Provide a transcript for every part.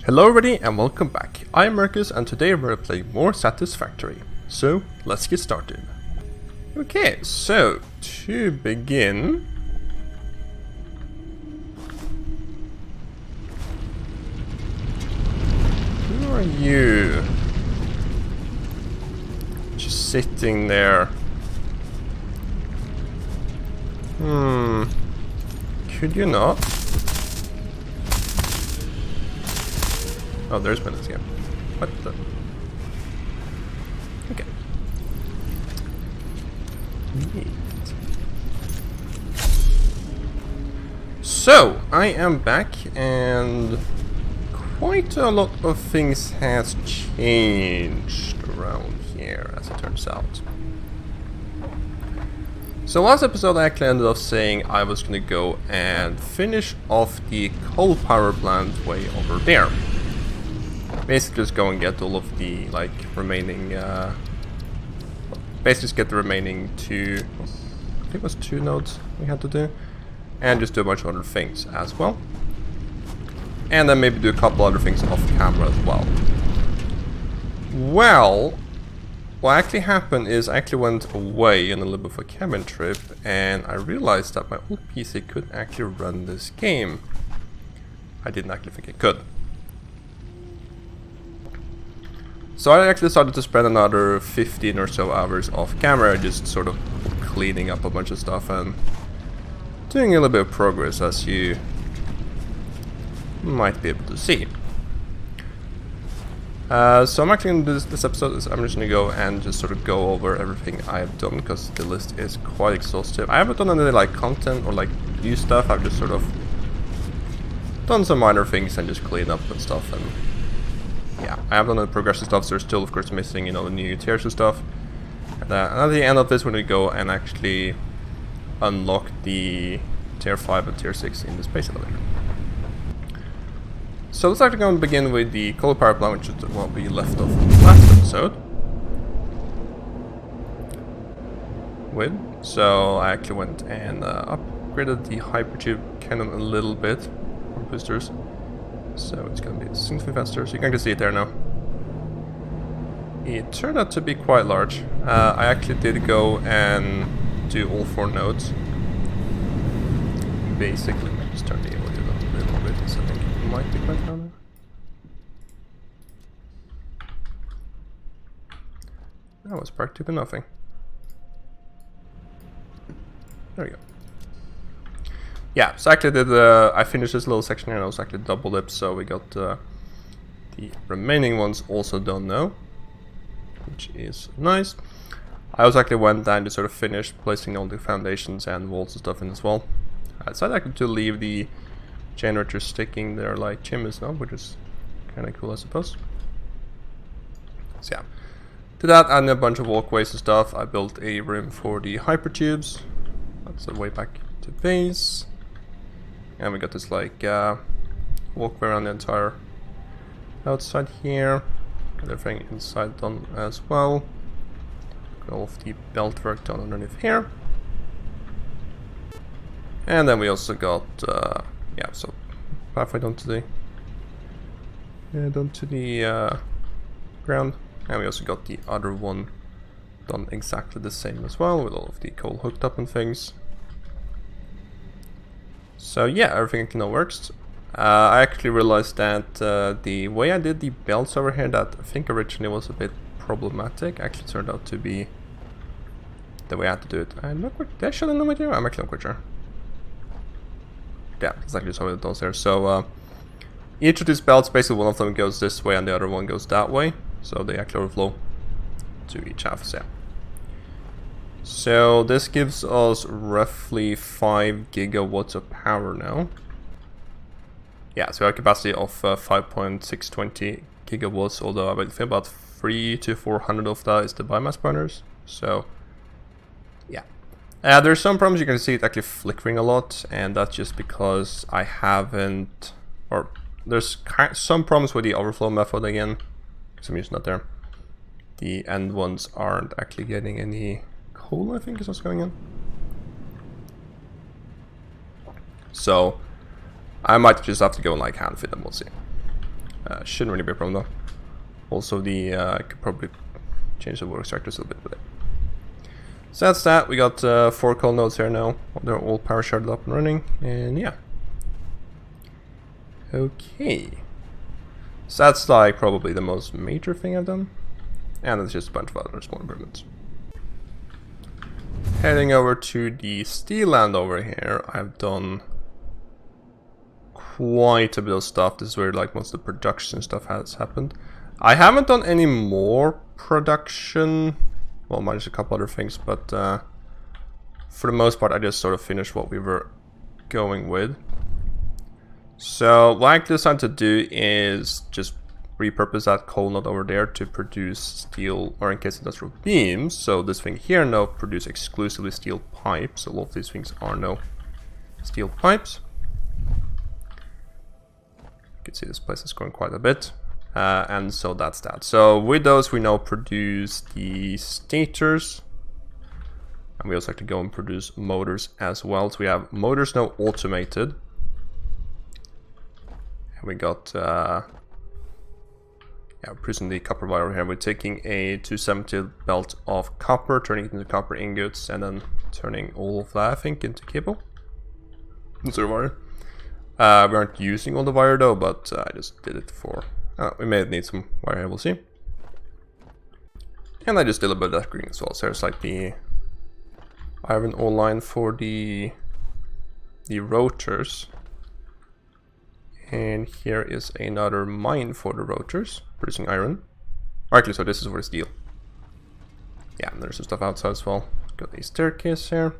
Hello everybody and welcome back. I'm Merces and today we're playing more Satisfactory. So let's get started. Okay, so to begin, who are you? Just sitting there. Could you not? Oh, there's minutes again. What the? Okay. Neat. So, I am back and quite a lot of things has changed around here, as it turns out. So last episode I actually ended up saying I was going to go and finish off the coal power plant way over there. Basically just go and get all of the remaining basically just get the remaining two, I think it was 2 nodes we had to do, and just do a bunch of other things as well, and then maybe do a couple other things off camera as well. Well, what actually happened is I actually went away on a little bit of a cabin trip and I realized that my old PC could actually run this game. I didn't actually think it could. So I actually decided to spend another 15 or so hours off camera just sort of cleaning up a bunch of stuff and doing a little bit of progress, as you might be able to see. So I'm actually going to do this episode. I'm just going to go and just sort of go over everything I've done because the list is quite exhaustive. I haven't done any content or new stuff. I've just sort of done some minor things and just clean up and stuff, and yeah, I have done the progressive stuff, so there's still of course missing, the new tiers and stuff. And at the end of this, we're going to go and actually unlock the tier 5 and tier 6 in the space elevator. So let's actually go and begin with the coal power plant, which is what we left off last episode with. So I actually went and upgraded the hypertube cannon a little bit, or boosters. So it's going to be significantly faster, so you can see it there now. It turned out to be quite large. I actually did go and do all 4 nodes. Basically, let me just turn the audio down a little bit, because I think it might be quite loud. That was practically nothing. There we go. Yeah, so I actually did I finished this little section here and I was actually double lipped, so we got the remaining ones also done now, which is nice. I also actually went down to sort of finish placing all the foundations and walls and stuff in as well. I decided actually to leave the generator sticking there like chimneys now, which is kind of cool, I suppose. So yeah, to that I added a bunch of walkways and stuff. I built a room for the hypertubes. That's the way back to base. And we got this walkway around the entire outside here. Got everything inside done as well. Got all of the belt work done underneath here. And then we also got yeah, so halfway down to the ground. And we also got the other one done exactly the same as well, with all of the coal hooked up and things. So yeah, everything now works. I actually realized that the way I did the belts over here, that I think originally was a bit problematic, actually turned out to be the way I had to do it. I'm not quite, did I show the new video? I'm actually not quite sure. Yeah, that's actually how it does there. So each of these belts, basically one of them goes this way and the other one goes that way. So they actually overflow to each half, so yeah. So this gives us roughly 5 gigawatts of power now. Yeah, so we have a capacity of 5.620 gigawatts, although I think about 300 to 400 of that is the biomass burners. So yeah, there's some problems. You can see it actually flickering a lot, and that's just because I haven't, or there's some problems with the overflow method again, because I'm using that there. The end ones aren't actually getting any coal, I think is what's going on. So I might just have to go and hand feed them, we'll see. Shouldn't really be a problem though. Also, I could probably change the water extractors a little bit with it. So that's that. We got 4 coal nodes here now. They're all power sharded up and running, and yeah. Okay. So that's like probably the most major thing I've done. And there's just a bunch of other small improvements. Heading over to the steel land over here, I've done quite a bit of stuff. This is where like most of the production stuff has happened. I haven't done any more production, well, minus a couple other things, but for the most part I just sort of finished what we were going with. So what I decided to do is just repurpose that coal node over there to produce steel or encased industrial beams. So this thing here now produce exclusively steel pipes. So all of these things are now steel pipes. You can see this place is growing quite a bit. And so that's that. So with those we now produce the stators. And we also have to go and produce motors as well. So we have motors now automated. And we got producing the copper wire here. We're taking a 270 belt of copper, turning it into copper ingots, and then turning all of that, I think, into cable. Instead of wire. We aren't using all the wire though, but I just did it for... we may need some wire here, we'll see. And I just did a bit of that green as well. So there's like the iron ore line for the rotors. And here is another mine for the rotors, producing iron. Or actually, so this is for the steel. Yeah, and there's some stuff outside as well. Got a staircase here.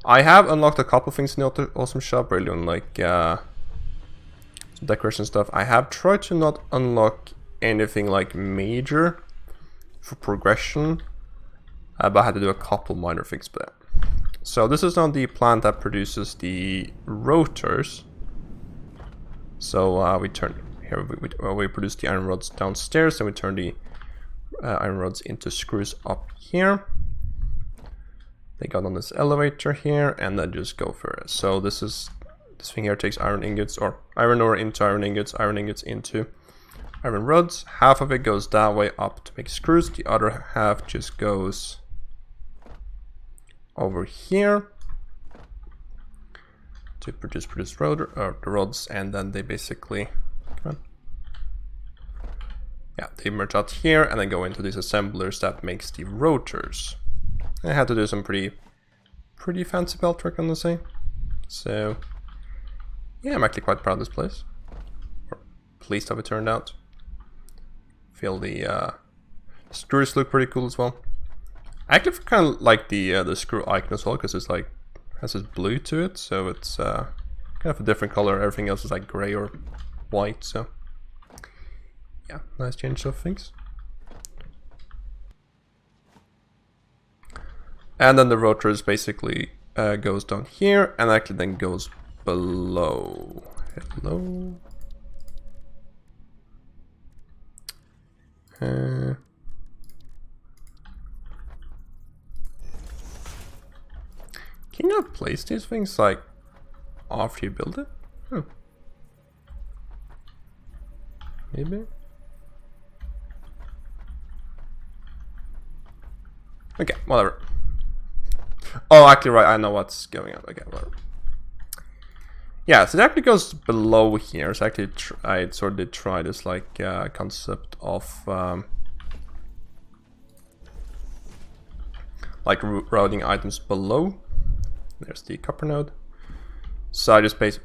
I have unlocked a couple things in the awesome shop, really on like some decoration stuff. I have tried to not unlock anything like major for progression, but I had to do a couple minor things for that. So this is now the plant that produces the rotors. So we turn here. We produce the iron rods downstairs, and we turn the iron rods into screws up here. They got on this elevator here, and then just go for it. So this thing here takes iron ingots or iron ore into iron ingots into iron rods. Half of it goes that way up to make screws. The other half just goes over here to produce the rods, and then they basically they merge out here and then go into these assemblers that makes the rotors. I had to do some pretty fancy belt work, I'm gonna say. So yeah, I'm actually quite proud of this place, or pleased how it turned out. Feel the screws look pretty cool as well. I actually kind of like the screw icon as well, because it's like has this blue to it, so it's kind of a different color. Everything else is like gray or white, so yeah, nice change of things. And then the rotors basically goes down here and actually then goes below. Hello. Can you not place these things like after you build it? Maybe. Okay, whatever. Oh, actually, right, I know what's going on. Okay, whatever. Yeah, so it actually goes below here. So actually, I sort of did try this like concept of like routing items below. There's the copper node. So I just basically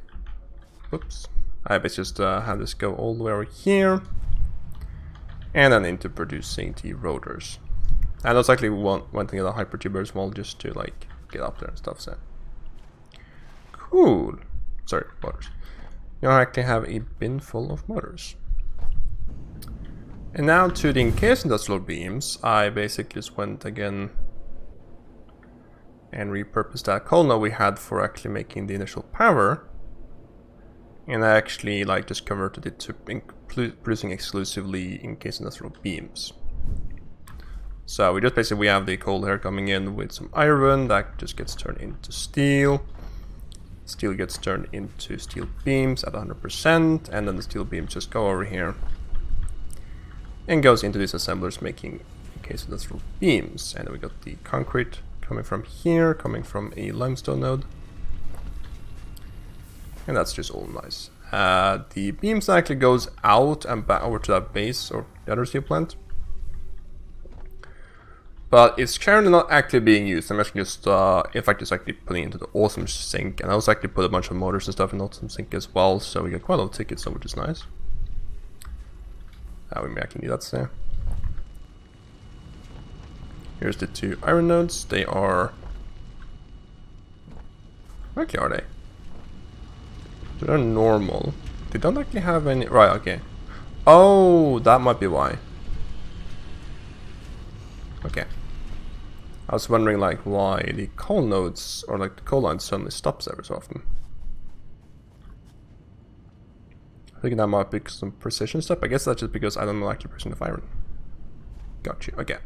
just have this go all the way over here, and then into producing the rotors. And that's actually one thing of the hypertuber as well, just to like get up there and stuff. So cool. Sorry, motors. Now I actually have a bin full of motors. And now to the encased industrial beams, I basically just went again and repurposed that coal node we had for actually making the initial power. And I actually like just converted it to producing exclusively encased industrial beams. So we just basically have the coal here coming in with some iron that just gets turned into steel. steel gets turned into steel beams at 100%, and then the steel beams just go over here and goes into these assemblers, making case industrial beams. And then we got the concrete coming from here, coming from a limestone node, and that's just all nice. The beams actually goes out and back over to that base or the other steel plant, but it's currently not actually being used. I'm actually just, in fact, it's actually putting into the awesome sink, and I also actually put a bunch of motors and stuff in the awesome sink as well, so we get quite a lot of tickets, so which is nice. We may actually need that there. Here's the 2 iron nodes. They are... Where actually are they? They're normal. They don't actually have any... Right, okay. Oh, that might be why. Okay. I was wondering like why the coal nodes or like the coal line suddenly stops every so often. I think that might be some precision stuff. I guess that's just because I don't like the precision of iron. Got you. Okay.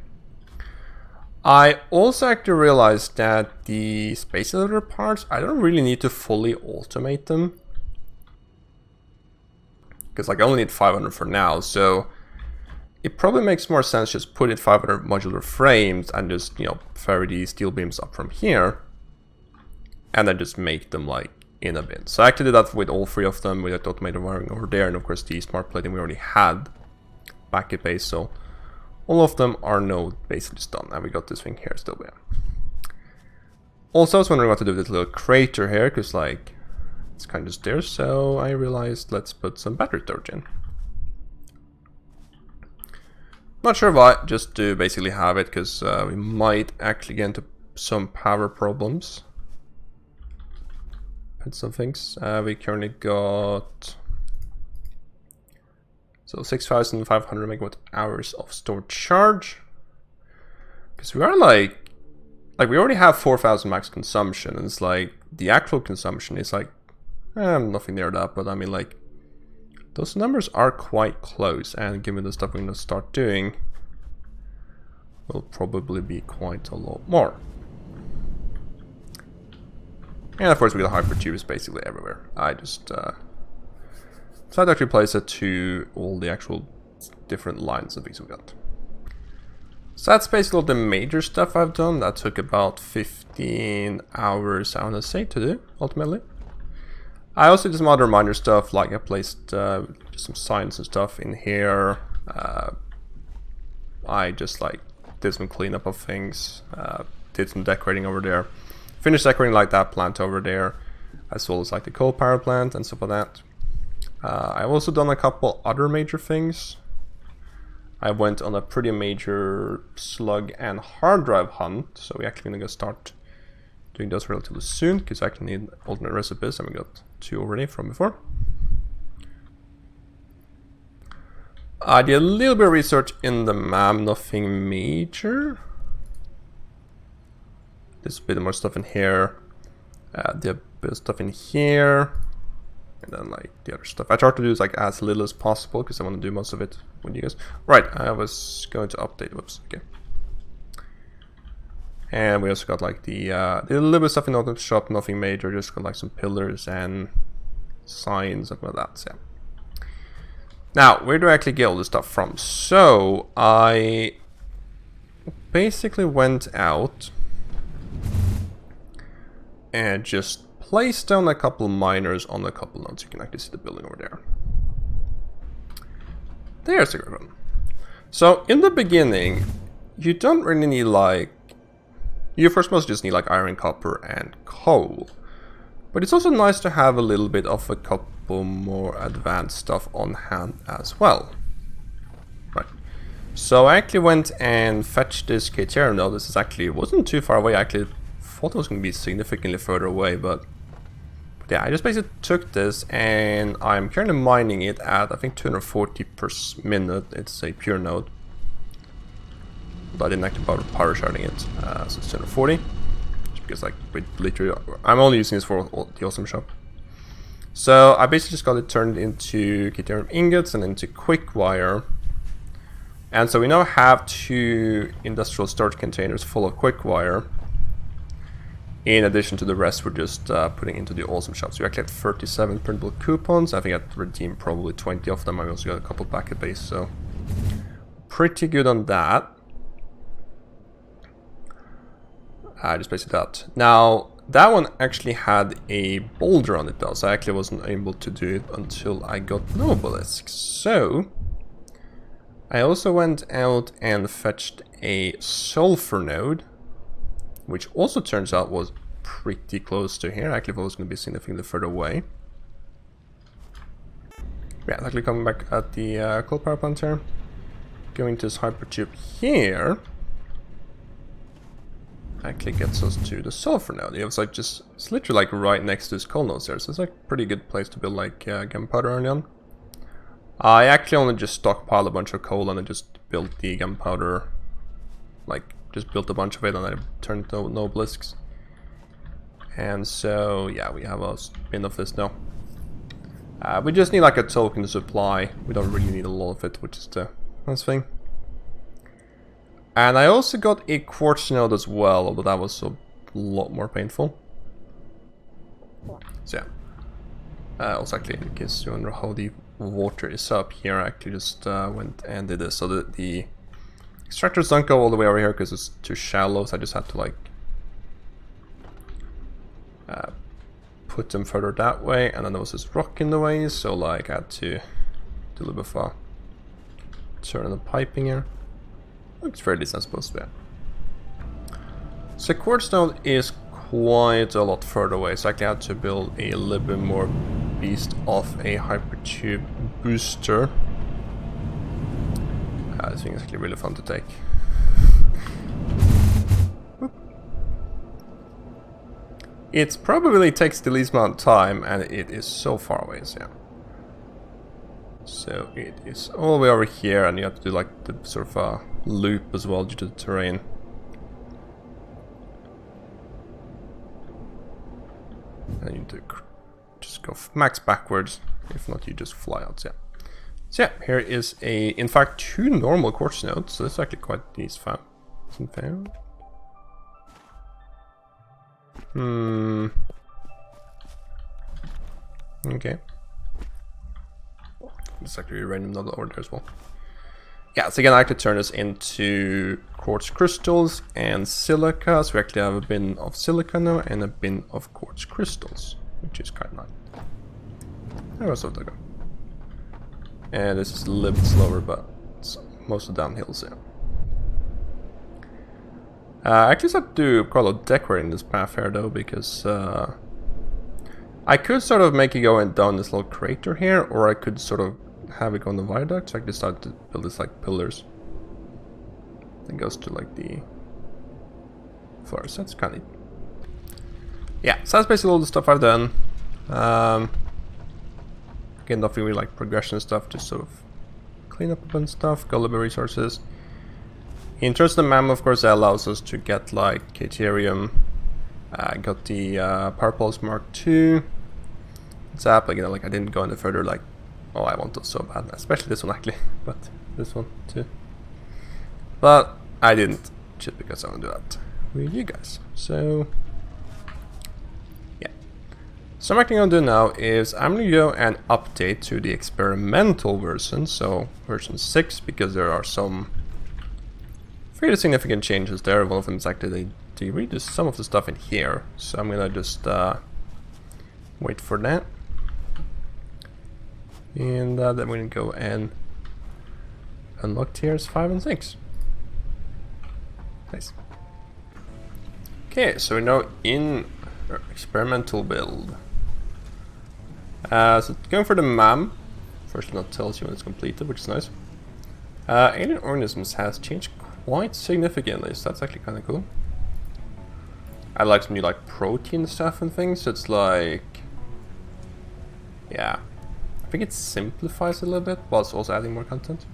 I also actually realized that the space elevator parts, I don't really need to fully automate them, because like I only need 500 for now, so it probably makes more sense just put in 500 modular frames and just, you know, ferry the steel beams up from here and then just make them like in a bin. So I actually did that with all 3 of them with that automated wiring over there, and of course the smart plating we already had back at base, so all of them are now basically just done, and we got this thing here still there. Also, I was wondering what to do with this little crater here, because like it's kind of just there, so I realized let's put some battery storage in. Not sure why, just to basically have it, because we might actually get into some power problems. Put some things. We currently got so 6,500 megawatt hours of stored charge. Because we are like we already have 4,000 max consumption, and it's like the actual consumption is like nothing near that, but I mean like those numbers are quite close, and given the stuff we're going to start doing, will probably be quite a lot more. And of course we got hypertubes basically everywhere. I just decided to actually place it to all the actual different lines of these we got. So that's basically all the major stuff I've done. That took about 15 hours, I want to say, to do, ultimately. I also did some other minor stuff, like I placed just some signs and stuff in here. I just like did some cleanup of things, did some decorating over there, finished decorating like that plant over there, as well as like the coal power plant and stuff like that. I've also done a couple other major things. I went on a pretty major slug and hard drive hunt, so we're actually gonna go start doing those relatively soon, because I actually need alternate recipes, and we got 2 already from before. I did a little bit of research in the map, nothing major. There's a bit more stuff in here. There's a bit of stuff in here. And then like the other stuff. I tried to do is like as little as possible, because I want to do most of it with you guys. Right, I was going to update, whoops, okay. And we also got like the little bit of stuff in the shop, nothing major, just got like some pillars and signs, something like that, so yeah. Now, where do I actually get all this stuff from? So, I basically went out and just placed down a couple miners on a couple nodes. You can actually see the building over there. There's the good one. So, in the beginning, you don't really need like... You first mostly just need like iron, copper, and coal. But it's also nice to have a little bit of a couple more advanced stuff on hand as well. Right. So I actually went and fetched this KTR node. This is actually, it wasn't too far away. I actually thought it was going to be significantly further away, but yeah, I just basically took this and I'm currently mining it at, I think, 240 per minute. It's a pure node. But I didn't actually bother power sharding it, so it's 240. Because like, literally, I'm only using this for the awesome shop. So I basically just got it turned into Deuterium ingots and into quick wire. And so we now have 2 industrial storage containers full of quick wire. In addition to the rest, we're just putting into the awesome shop. So we actually had 37 printable coupons. I think I redeemed probably 20 of them. I also got a couple packet base, so pretty good on that. Just basically that. Now, that one actually had a boulder on it though, so I actually wasn't able to do it until I got no obelisks. So I also went out and fetched a sulfur node, which also turns out was pretty close to here. Actually, if it was going to be significantly further away. Yeah, actually coming back at the coal power plant here. Going to this hypertube here. Actually gets us to the sulfur node. It's like just, it's literally like right next to this coal nodes there. So it's like a pretty good place to build like gunpowder early on. I actually only just stockpiled a bunch of coal and I just built the gunpowder, like just built a bunch of it and I turned to no obelisks. And so yeah, we have a bin of this now. We just need like a token to supply. We don't really need a lot of it, which is the nice thing. And I also got a quartz node as well, although that was a lot more painful. So yeah. Also actually, in case you wonder how the water is up here, I actually just went and did this. So the extractors don't go all the way over here because it's too shallow, so I just had to like put them further that way, and then there was this rock in the way, so like I had to do a little bit of a turn on the piping here. Looks fairly sensible, yeah. So quartz node is quite a lot further away, so I actually had to build a little bit more beast of a hypertube booster. This thing is actually really fun to take. It probably takes the least amount of time, and it is so far away, so yeah. So it is all the way over here, and you have to do like the sort of loop as well due to the terrain. And you need to just go max backwards. If not, you just fly out. So yeah. So yeah, here is in fact, 2 normal quartz nodes. So it's actually quite nice found. Isn't found? Okay. It's actually a random node over there as well. Yeah, so again, I could turn this into quartz crystals and silica. So we actually have a bin of silica now and a bin of quartz crystals, which is quite nice. There was something to go. And this is a little bit slower, but it's mostly downhill, so. I actually have to do quite a lot of decorating this path here though, because I could sort of make it go down this little crater here, or I could sort of have it go on the viaduct, so I decided to build this like pillars. That goes to like the floors. That's kind of neat. Yeah, so that's basically all the stuff I've done. Again, nothing really like progression stuff, just sort of clean up a bunch of stuff, got a little bit of resources. In terms of the MAM, of course, that allows us to get like Caterium. Got the Power Pulse Mark II. It's up, like, you know, like I didn't go any further, like, oh, I want those so bad, especially this one actually, but this one too. But I didn't, just because I want to do that with you guys. So yeah. So what I'm going to do now is I'm going to go and update to the experimental version, so version 6, because there are some fairly significant changes there. One of them is actually they redo some of the stuff in here, so I'm going to just wait for that. And then we're going to go and unlock tiers 5 and 6. Nice. Okay, so we're now in our experimental build. So going for the MAM. First one tells you when it's completed, which is nice. Alien organisms has changed quite significantly, so that's actually kind of cool. I like some new like protein stuff and things, so it's like, yeah, I think it simplifies a little bit while it's also adding more content.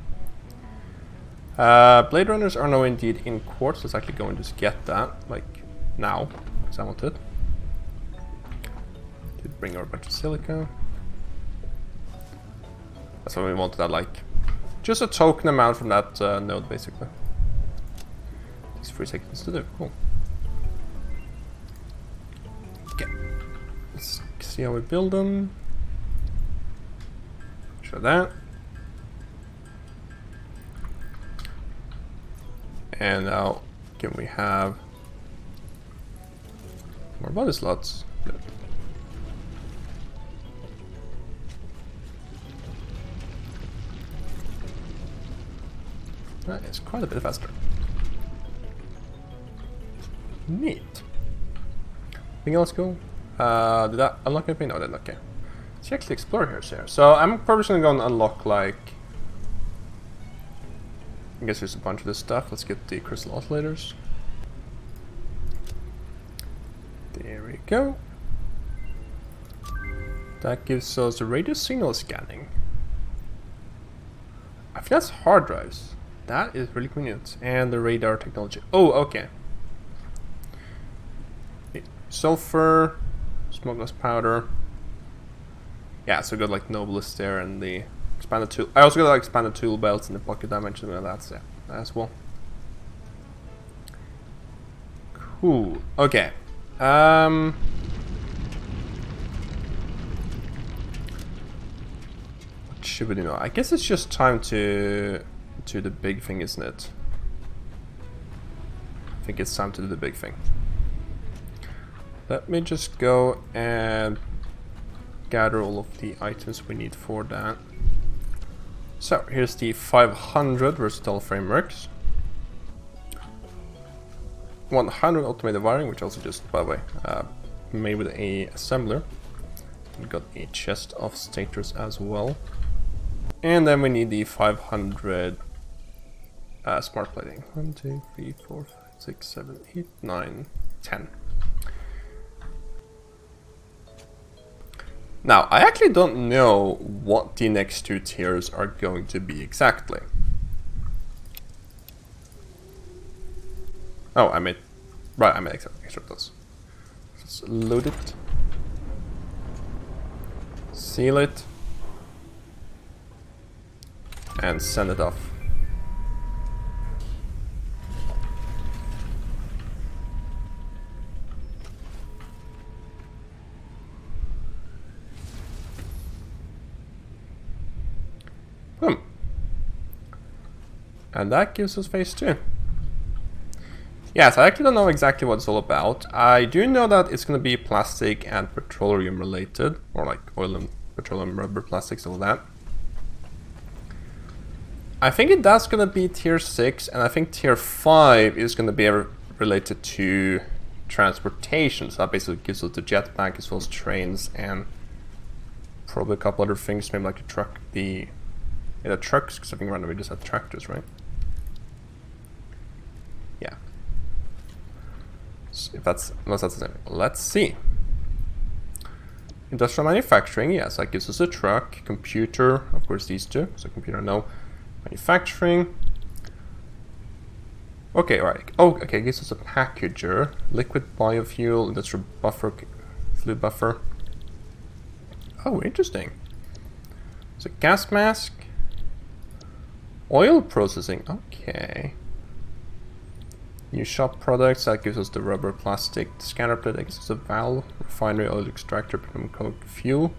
Blade Runners are now indeed in quartz. Let's actually go and just get that, like, now, because I want it. Did bring over a bunch of silica. That's what we wanted, that, like, just a token amount from that node, basically. Takes 3 seconds to do, cool. see how we build them. Show that. And now can we have more body slots? Good. That is quite a bit faster. Neat. Anything else cool? Did that unlock anything? No, I didn't. Okay. Let's actually explore here. So I'm probably gonna go and unlock, like, I guess there's a bunch of this stuff. Let's get the crystal oscillators. There we go. That gives us a radio signal scanning. I think that's hard drives. That is really convenient. And the radar technology. Oh, okay. Sulfur, smokeless powder. Yeah, so we got like Novelist there and the expanded tool. I also got like expanded tool belts in the pocket dimension, and that's it as well. Cool. Okay. What should we do now? I guess it's just time to do the big thing, isn't it? I think it's time to do the big thing. Let me just go and gather all of the items we need for that. So here's the 500 versatile frameworks. 100 automated wiring, which also just, by the way, made with a assembler. We got a chest of stators as well. And then we need the 500 smart plating. 1, 2, 3, 4, 5, 6, 7, 8, 9, 10. Now, I actually don't know what the next two tiers are going to be exactly. Oh, I made extra those. Just load it. Seal it. And send it off. Boom. And that gives us phase 2. Yes, I actually don't know exactly what it's all about. I do know that it's going to be plastic and petroleum related, or like oil and petroleum, rubber, plastics, all that. I think that's going to be tier 6, and I think tier 5 is going to be related to transportation. So that basically gives us the jetpack as well as trains and probably a couple other things, maybe like a truck, the trucks, because I think randomly we just had tractors, right? Yeah. So if that's, unless that's the same. Let's see. Industrial manufacturing, yes, that gives us a truck. Computer, of course these two, so computer, no. Manufacturing. Okay, alright. Oh, okay, it gives us a packager. Liquid biofuel, industrial buffer, fluid buffer. Oh, interesting. So gas mask. Oil processing, okay. New shop products, that gives us the rubber plastic. Scanner plate, that gives us a valve. Refinery oil extractor, become coke fuel.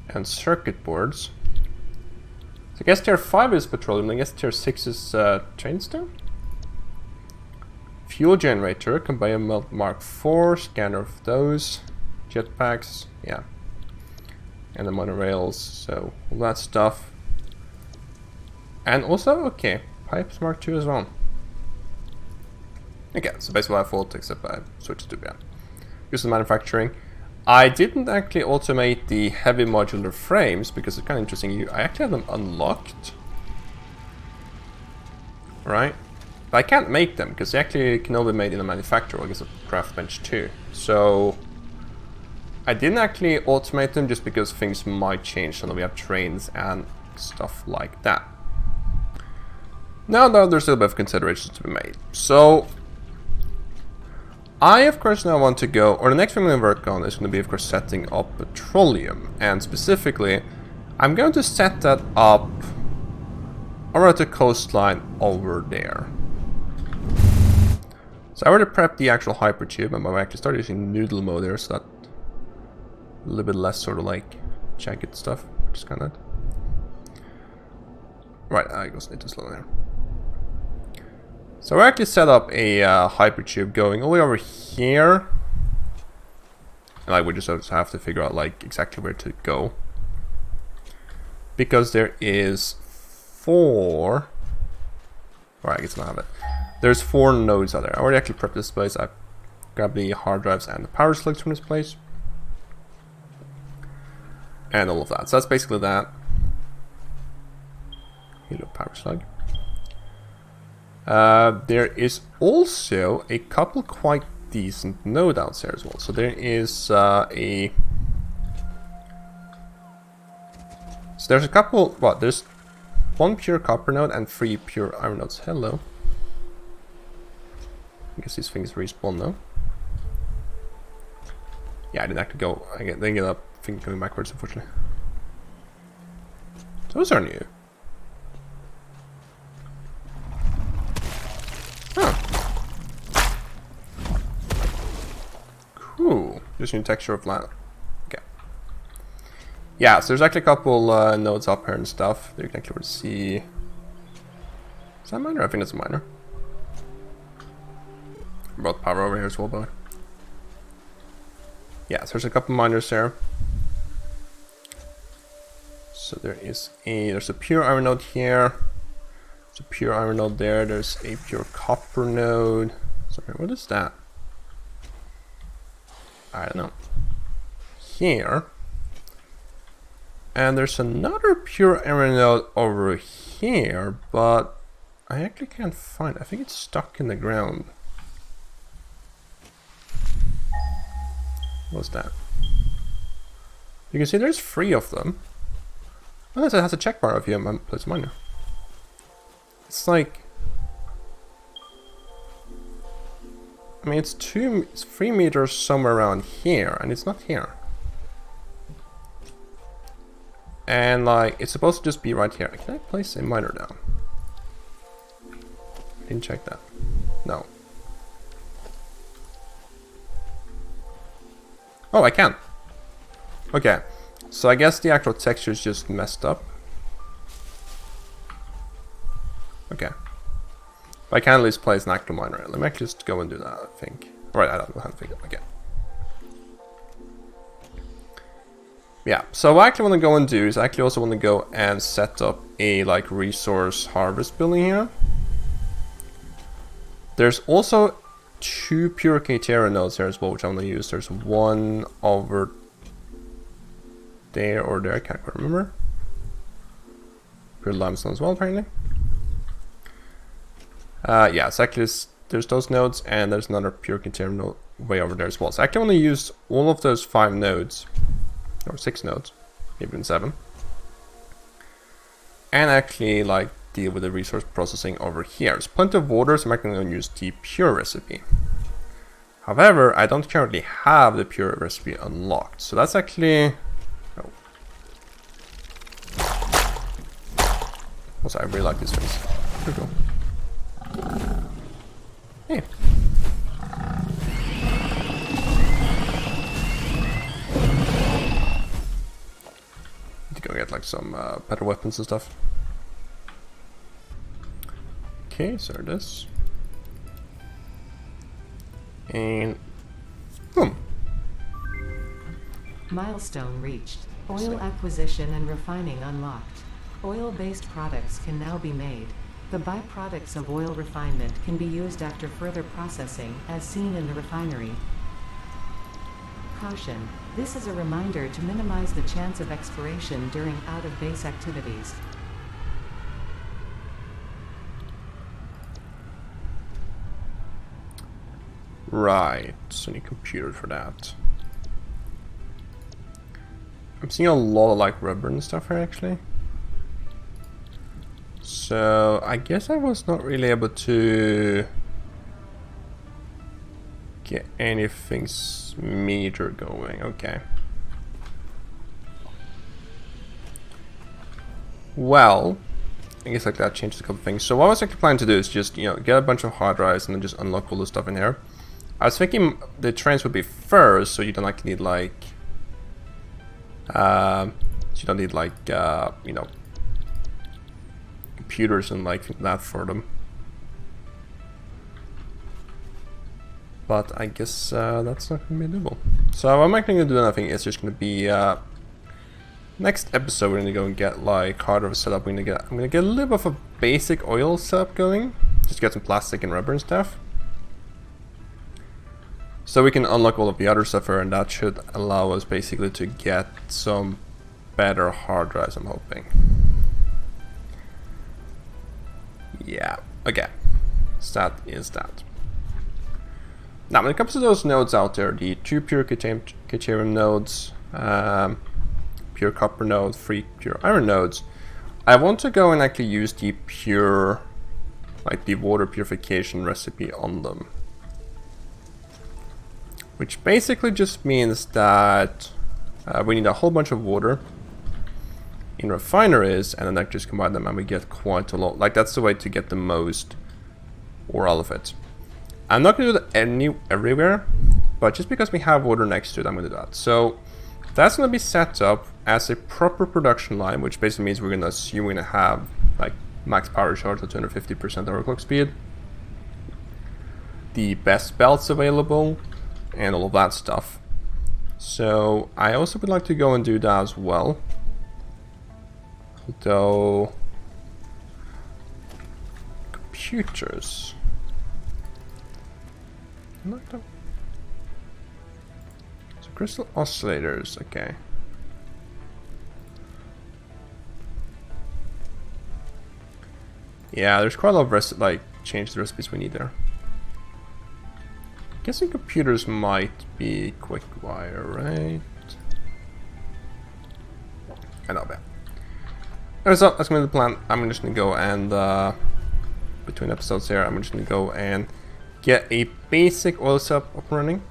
And circuit boards. So I guess tier 5 is petroleum, I guess tier 6 is train stone? Fuel generator, conveyor belt Mark 4, scanner of those. Jetpacks, yeah. And the monorails, so all that stuff. And also, okay, pipes Mark 2 as well. Okay, so basically by default, except I switched to use the manufacturing. I didn't actually automate the heavy modular frames because it's kind of interesting. I actually have them unlocked, right? But I can't make them because they actually can only be made in a manufacturer, I guess a craft bench too. So I didn't actually automate them just because things might change. So now we have trains and stuff like that. Now though, there's still a bit of considerations to be made. So I, of course, now want to go, or the next thing I'm going to work on is going to be, of course, setting up petroleum. And specifically, I'm going to set that up around the coastline over there. So I already prepped the actual hypertube, and I actually started using noodle mode there, so that A little bit less sort of like jagged stuff, which is kind of. Right, I just need to slow down. So I actually set up a hypertube going all the way over here. And like we just have to figure out like exactly where to go. Because there is 4... Alright, I guess I don't have it. There's 4 nodes out there. I already actually prepped this place. I grabbed the hard drives and the power slugs from this place. And all of that. So that's basically that. Hello, power slug. There is also a couple quite decent nodes out there as well. So there is So there's a couple. What? There's 1 pure copper node and 3 pure iron nodes. Hello. I guess these things respawn though. Yeah, I didn't actually go. I didn't get up thing going backwards, unfortunately. Those are new. Huh. Cool. Just new texture of land. Okay. Yeah, so there's actually a couple nodes up here and stuff that you can actually see. Is that minor? I think it's a minor. Brought power over here as well, but yeah, so there's a couple miners there. So there's a pure iron node here. There's a pure iron node there. There's a pure copper node. Sorry, what is that? I don't know. Here. And there's another pure iron node over here, but I actually can't find it. I think it's stuck in the ground. What's that? You can see there's 3 of them. Unless it has a check bar of you, place miner. It's like, I mean, it's 3 meters somewhere around here, and it's not here. And like, it's supposed to just be right here. Can I place a miner down? I didn't check that. No. Oh, I can. Okay, so I guess the actual texture is just messed up. Okay. But I can at least place an actual miner. Let me actually just go and do that, I think. Right, I don't know how to figure it. Okay. Yeah, so what I actually want to go and do is I actually also want to go and set up a like resource harvest building here. There's also 2 pure K-Terra nodes here as well, which I'm going to use. There's 1 over there or there, I can't quite remember. Pure limestone as well, apparently. Yeah, so actually there's those nodes, and there's another pure K-Terra node way over there as well. So I actually want to use all of those 5 nodes, or 6 nodes, maybe even 7. And actually, like, deal with the resource processing over here. There's plenty of water, so I'm actually going to use the pure recipe. However, I don't currently have the pure recipe unlocked, so that's actually... Oh. Also, I really like these things. Pretty cool. Hey. Need to go get like some better weapons and stuff. Okay, so this. And boom. Milestone reached. Oil acquisition and refining unlocked. Oil-based products can now be made. The byproducts of oil refinement can be used after further processing, as seen in the refinery. Caution. This is a reminder to minimize the chance of expiration during out-of-base activities. Right, so need a computer for that. I'm seeing a lot of like rubber and stuff here actually. So I guess I was not really able to get anything major going. Okay. Well, I guess like that changes a couple things. So what I was actually planning to do is just, you know, get a bunch of hard drives and then just unlock all the stuff in here. I was thinking the trains would be first, so you don't like need like So you don't need like you know, computers and like that for them. But I guess that's not going to be doable. So I'm not going to do anything. It's just going to be next episode. We're going to go and get like harder of a setup. I'm going to get a little bit of a basic oil setup going. Just get some plastic and rubber and stuff. So we can unlock all of the other stuff here, and that should allow us basically to get some better hard drives, I'm hoping. Yeah, okay. So that is that. Now, when it comes to those nodes out there, the 2 pure Caterium nodes, pure copper node, 3 pure iron nodes, I want to go and actually use the pure, like the water purification recipe on them. Which basically just means that we need a whole bunch of water in refineries, and then I just combine them and we get quite a lot. Like, that's the way to get the most ore out of it. I'm not going to do that everywhere, but just because we have water next to it, I'm going to do that. So that's going to be set up as a proper production line, which basically means we're going to assume we're going to have like max power charge at 250% overclock speed, the best belts available, and all of that stuff. So I also would like to go and do that as well. Though computers. So crystal oscillators, okay. Yeah, there's quite a lot of change the recipes we need there. Guessing computers might be quick wire, right? I know that. Alright, so that's gonna be the plan. I'm just gonna go and between episodes here, I'm just gonna go and get a basic oil setup up and running,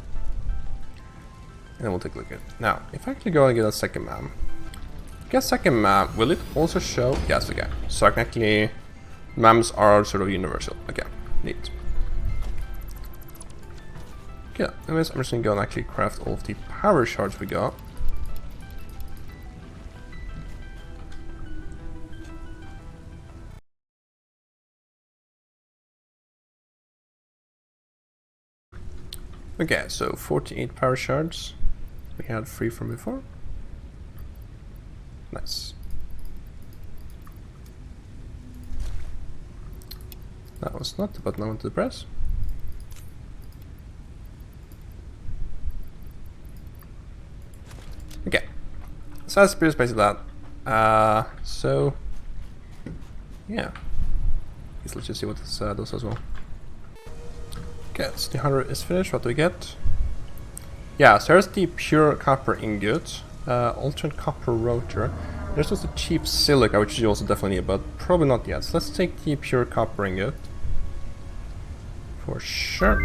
and then we'll take a look at it. Now, if I actually go and get a second map, get a second map, will it also show? Yes, okay. So I can actually, maps are sort of universal. Okay, neat. Okay, anyways, I'm just gonna go and actually craft all of the power shards we got. Okay, so 48 power shards. We had 3 from before. Nice. That was not the button I wanted to press. Okay, so that's basically that. So yeah, let's just see what this does as well. Okay, so the 100 is finished. What do we get? Yeah, so there's the pure copper ingot, alternate copper rotor. There's also cheap silica, which you also definitely need, but probably not yet. So let's take the pure copper ingot for sure.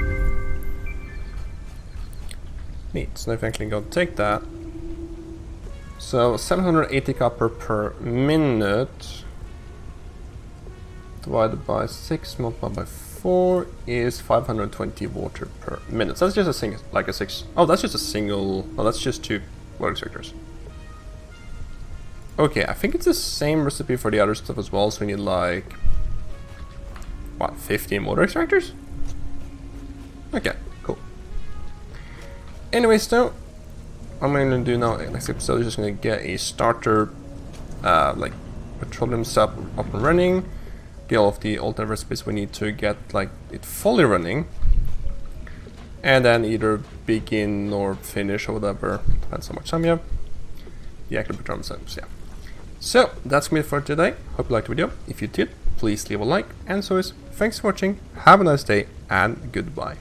Neat. So now if I actually go take that. So 780 copper per minute divided by 6 multiplied by 4 is 520 water per minute. So that's just a single, like a 6. Oh, that's just a single. Oh, that's just 2 water extractors. Okay, I think it's the same recipe for the other stuff as well. So we need like what, 15 water extractors? Okay, cool. Anyways, though, what I'm going to do now, next episode, is just going to get a starter, like petroleum sub up and running. Get all of the alternate recipes we need to get like it fully running, and then either begin or finish or whatever, depends how much time you have. The actual petroleum subs, yeah. So that's gonna be it for today. Hope you liked the video. If you did, please leave a like, and so is thanks for watching. Have a nice day and goodbye.